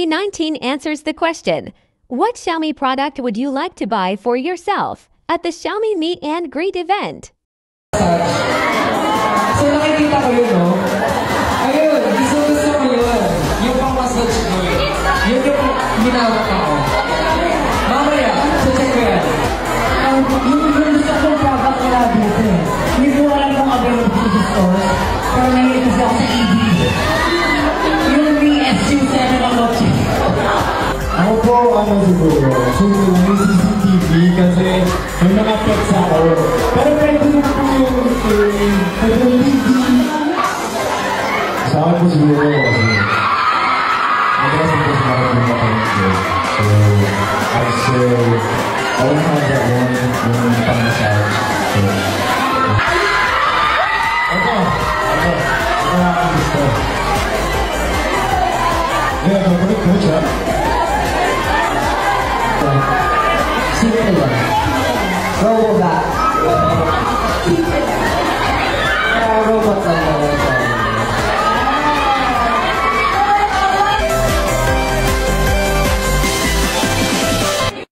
2019 answers the question, what Xiaomi product would you like to buy for yourself at the Xiaomi Meet and Greet event? So nakikita ko yun, no? Ayun, gusto ko yun. Yung pang-massage ko yun. Yun yung ginawak ako. Mamaya, check ko yan. Yung gusto kong product nila dito eh. Hindi ko alam kung available sa stores. Pero nahilig kasi ako sa ED. Yung BSU7 ang loche. Ako po, siguro, may CCTV kasi may mga pets ako. Pero pwede na po yung TV. Sa akin po siguro kasi madalas po sa mga pagkakas. So, I say, I would have that one yung pang-massage. Ako ang gusto. Yeah, favorite coach, ha? Simple lang. Robot lang. Robot lang.